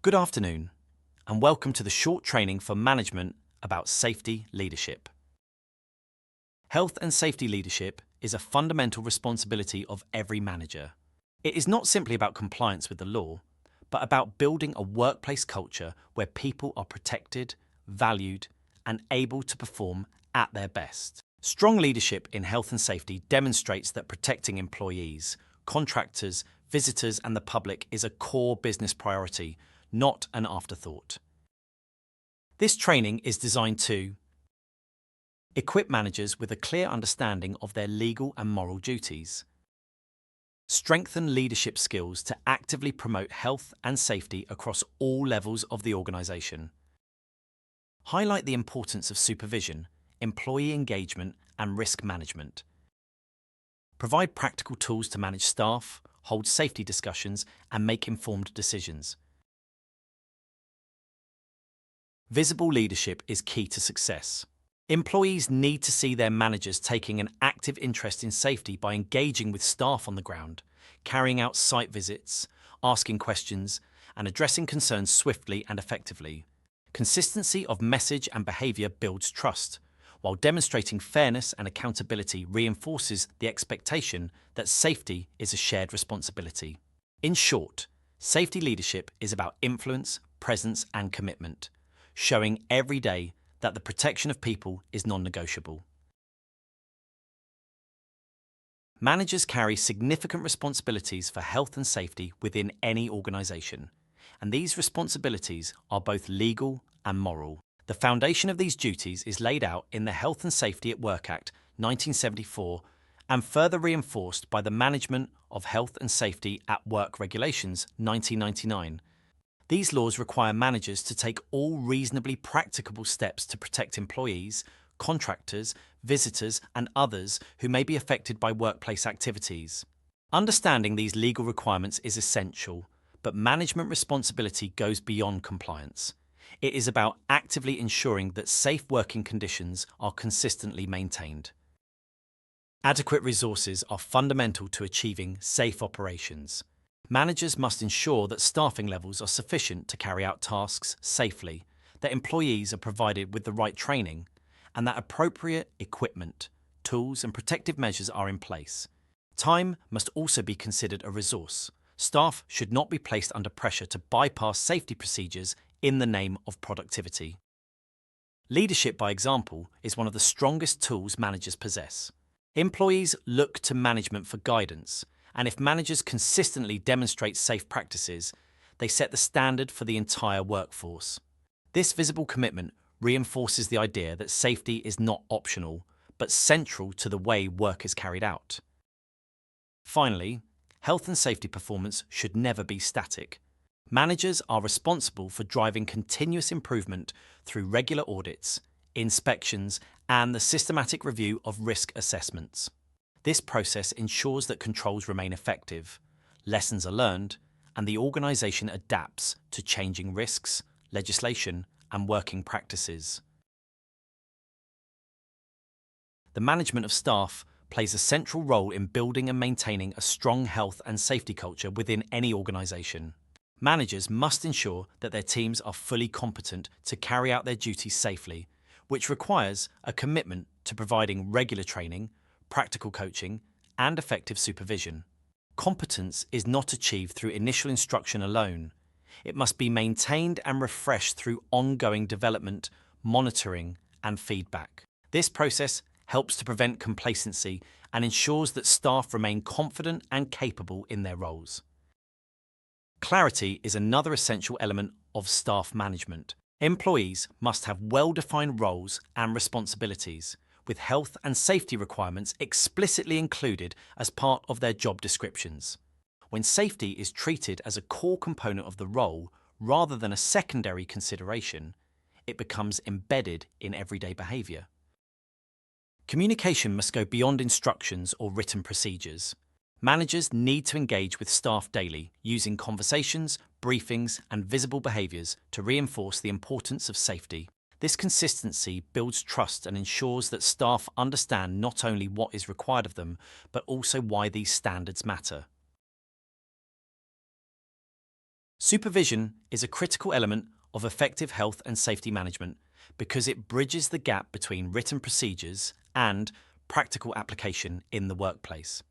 Good afternoon, and welcome to the short training for management about safety leadership. Health and safety leadership is a fundamental responsibility of every manager. It is not simply about compliance with the law, but about building a workplace culture where people are protected, valued, and able to perform at their best. Strong leadership in health and safety demonstrates that protecting employees, contractors, visitors, and the public is a core business priority, not an afterthought. This training is designed to equip managers with a clear understanding of their legal and moral duties, strengthen leadership skills to actively promote health and safety across all levels of the organisation, highlight the importance of supervision, employee engagement, and risk management, provide practical tools to manage staff, hold safety discussions, and make informed decisions. Visible leadership is key to success. Employees need to see their managers taking an active interest in safety by engaging with staff on the ground, carrying out site visits, asking questions, and addressing concerns swiftly and effectively. Consistency of message and behaviour builds trust, while demonstrating fairness and accountability reinforces the expectation that safety is a shared responsibility. In short, safety leadership is about influence, presence, and commitment, showing every day that the protection of people is non-negotiable. Managers carry significant responsibilities for health and safety within any organisation, and these responsibilities are both legal and moral. The foundation of these duties is laid out in the Health and Safety at Work Act 1974 and further reinforced by the Management of Health and Safety at Work Regulations 1999. These laws require managers to take all reasonably practicable steps to protect employees, contractors, visitors, and others who may be affected by workplace activities. Understanding these legal requirements is essential, but management responsibility goes beyond compliance. It is about actively ensuring that safe working conditions are consistently maintained. Adequate resources are fundamental to achieving safe operations. Managers must ensure that staffing levels are sufficient to carry out tasks safely, that employees are provided with the right training, and that appropriate equipment, tools, and protective measures are in place. Time must also be considered a resource. Staff should not be placed under pressure to bypass safety procedures in the name of productivity. Leadership by example is one of the strongest tools managers possess. Employees look to management for guidance, and if managers consistently demonstrate safe practices, they set the standard for the entire workforce. This visible commitment reinforces the idea that safety is not optional, but central to the way work is carried out. Finally, health and safety performance should never be static. Managers are responsible for driving continuous improvement through regular audits, inspections, and the systematic review of risk assessments. This process ensures that controls remain effective, lessons are learned, and the organisation adapts to changing risks, legislation, and working practices. The management of staff plays a central role in building and maintaining a strong health and safety culture within any organisation. Managers must ensure that their teams are fully competent to carry out their duties safely, which requires a commitment to providing regular training, practical coaching, and effective supervision. Competence is not achieved through initial instruction alone. It must be maintained and refreshed through ongoing development, monitoring, and feedback. This process helps to prevent complacency and ensures that staff remain confident and capable in their roles. Clarity is another essential element of staff management. Employees must have well-defined roles and responsibilities, with health and safety requirements explicitly included as part of their job descriptions. When safety is treated as a core component of the role rather than a secondary consideration, it becomes embedded in everyday behaviour. Communication must go beyond instructions or written procedures. Managers need to engage with staff daily, using conversations, briefings, and visible behaviours to reinforce the importance of safety. This consistency builds trust and ensures that staff understand not only what is required of them, but also why these standards matter. Supervision is a critical element of effective health and safety management because it bridges the gap between written procedures and practical application in the workplace.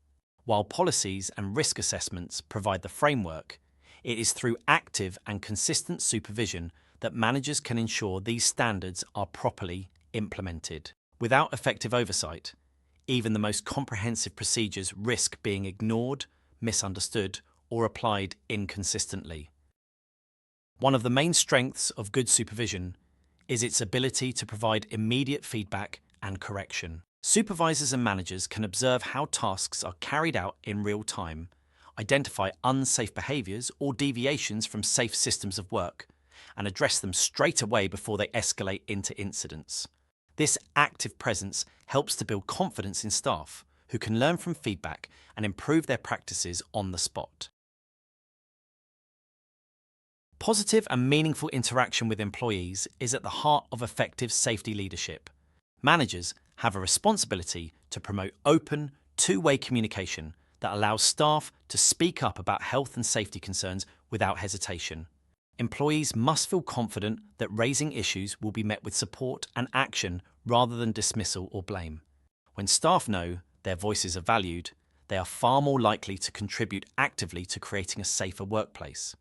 While policies and risk assessments provide the framework, it is through active and consistent supervision that managers can ensure these standards are properly implemented. Without effective oversight, even the most comprehensive procedures risk being ignored, misunderstood, or applied inconsistently. One of the main strengths of good supervision is its ability to provide immediate feedback and correction. Supervisors and managers can observe how tasks are carried out in real time, identify unsafe behaviours or deviations from safe systems of work, and address them straight away before they escalate into incidents. This active presence helps to build confidence in staff, who can learn from feedback and improve their practices on the spot. Positive and meaningful interaction with employees is at the heart of effective safety leadership. Managers have a responsibility to promote open, two-way communication that allows staff to speak up about health and safety concerns without hesitation. Employees must feel confident that raising issues will be met with support and action rather than dismissal or blame. When staff know their voices are valued, they are far more likely to contribute actively to creating a safer workplace.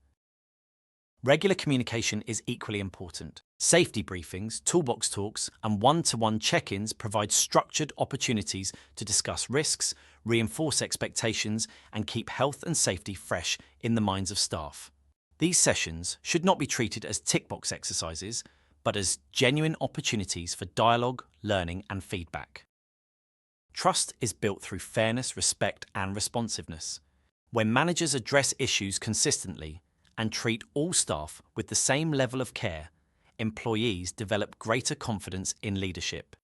Regular communication is equally important. Safety briefings, toolbox talks, and one-to-one check-ins provide structured opportunities to discuss risks, reinforce expectations, and keep health and safety fresh in the minds of staff. These sessions should not be treated as tick-box exercises, but as genuine opportunities for dialogue, learning, and feedback. Trust is built through fairness, respect, and responsiveness. When managers address issues consistently and treat all staff with the same level of care, employees develop greater confidence in leadership.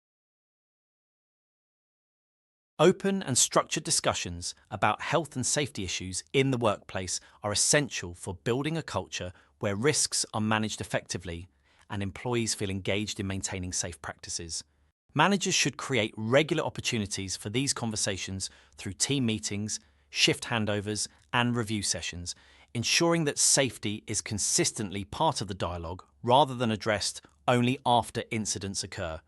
Open and structured discussions about health and safety issues in the workplace are essential for building a culture where risks are managed effectively and employees feel engaged in maintaining safe practices. Managers should create regular opportunities for these conversations through team meetings, shift handovers, and review sessions, ensuring that safety is consistently part of the dialogue rather than addressed only after incidents occur.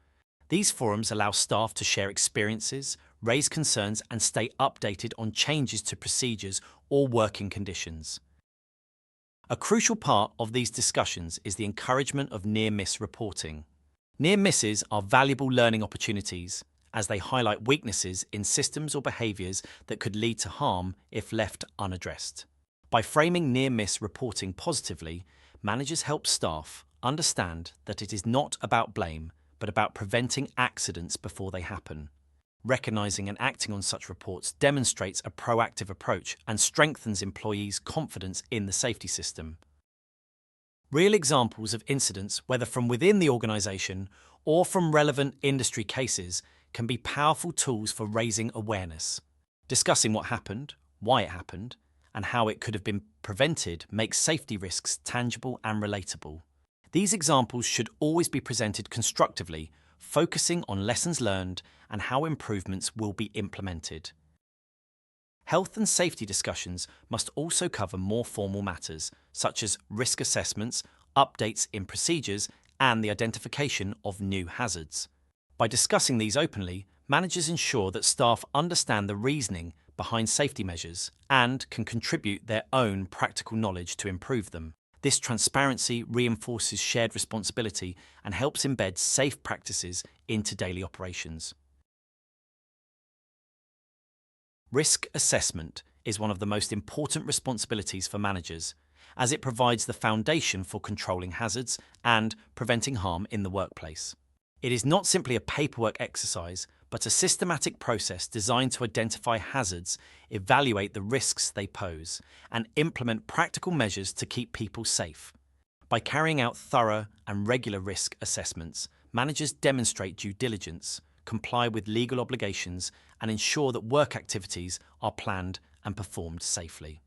These forums allow staff to share experiences, raise concerns, and stay updated on changes to procedures or working conditions. A crucial part of these discussions is the encouragement of near-miss reporting. Near misses are valuable learning opportunities as they highlight weaknesses in systems or behaviours that could lead to harm if left unaddressed. By framing near-miss reporting positively, managers help staff understand that it is not about blame, but about preventing accidents before they happen. Recognizing and acting on such reports demonstrates a proactive approach and strengthens employees' confidence in the safety system. Real examples of incidents, whether from within the organisation or from relevant industry cases, can be powerful tools for raising awareness. Discussing what happened, why it happened, and how it could have been prevented makes safety risks tangible and relatable. These examples should always be presented constructively, focusing on lessons learned and how improvements will be implemented. Health and safety discussions must also cover more formal matters, such as risk assessments, updates in procedures, and the identification of new hazards. By discussing these openly, managers ensure that staff understand the reasoning behind safety measures and can contribute their own practical knowledge to improve them. This transparency reinforces shared responsibility and helps embed safe practices into daily operations. Risk assessment is one of the most important responsibilities for managers, as it provides the foundation for controlling hazards and preventing harm in the workplace. It is not simply a paperwork exercise, but a systematic process designed to identify hazards, evaluate the risks they pose, and implement practical measures to keep people safe. By carrying out thorough and regular risk assessments, managers demonstrate due diligence, comply with legal obligations, and ensure that work activities are planned and performed safely.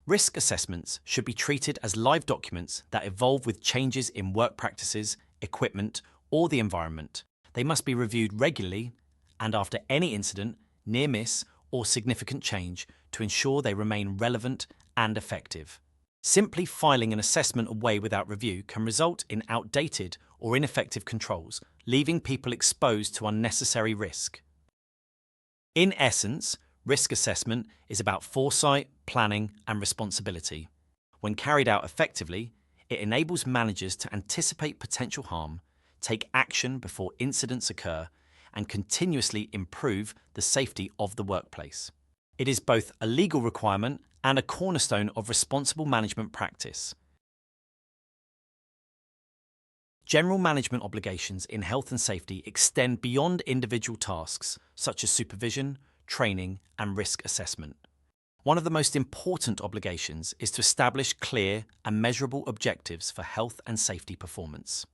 Risk assessments should be treated as live documents that evolve with changes in work practices, equipment, or the environment. They must be reviewed regularly and after any incident, near miss, or significant change to ensure they remain relevant and effective. Simply filing an assessment away without review can result in outdated or ineffective controls, leaving people exposed to unnecessary risk. In essence, risk assessment is about foresight, planning, and responsibility. When carried out effectively, it enables managers to anticipate potential harm, take action before incidents occur, and continuously improve the safety of the workplace. It is both a legal requirement and a cornerstone of responsible management practice. General management obligations in health and safety extend beyond individual tasks such as supervision, training, and risk assessment. One of the most important obligations is to establish clear and measurable objectives for health and safety performance.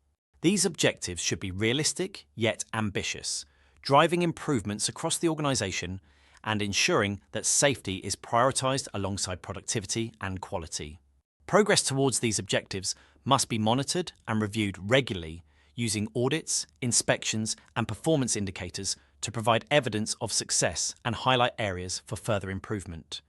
These objectives should be realistic yet ambitious, driving improvements across the organisation and ensuring that safety is prioritised alongside productivity and quality. Progress towards these objectives must be monitored and reviewed regularly using audits, inspections, and performance indicators to provide evidence of success and highlight areas for further improvement.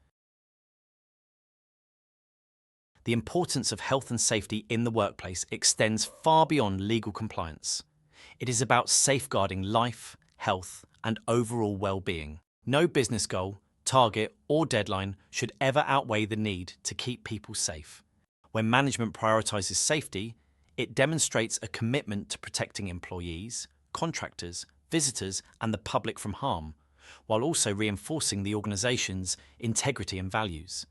The importance of health and safety in the workplace extends far beyond legal compliance. It is about safeguarding life, health, and overall well-being. No business goal, target, or deadline should ever outweigh the need to keep people safe. When management prioritises safety, it demonstrates a commitment to protecting employees, contractors, visitors, and the public from harm, while also reinforcing the organisation's integrity and values.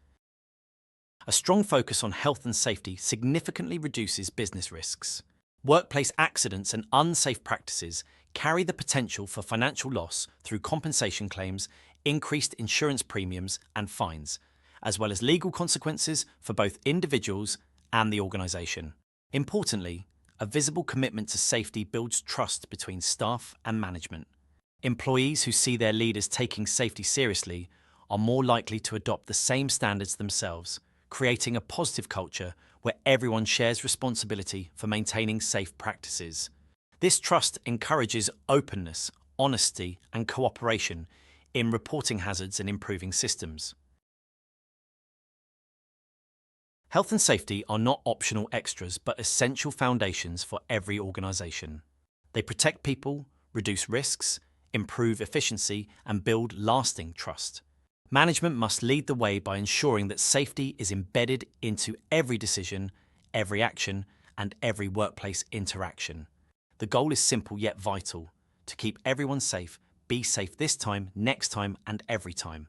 A strong focus on health and safety significantly reduces business risks. Workplace accidents and unsafe practices carry the potential for financial loss through compensation claims, increased insurance premiums, and fines, as well as legal consequences for both individuals and the organisation. Importantly, a visible commitment to safety builds trust between staff and management. Employees who see their leaders taking safety seriously are more likely to adopt the same standards themselves, creating a positive culture where everyone shares responsibility for maintaining safe practices. This trust encourages openness, honesty, and cooperation in reporting hazards and improving systems. Health and safety are not optional extras but essential foundations for every organisation. They protect people, reduce risks, improve efficiency, and build lasting trust. Management must lead the way by ensuring that safety is embedded into every decision, every action, and every workplace interaction. The goal is simple yet vital: to keep everyone safe, be safe this time, next time, and every time.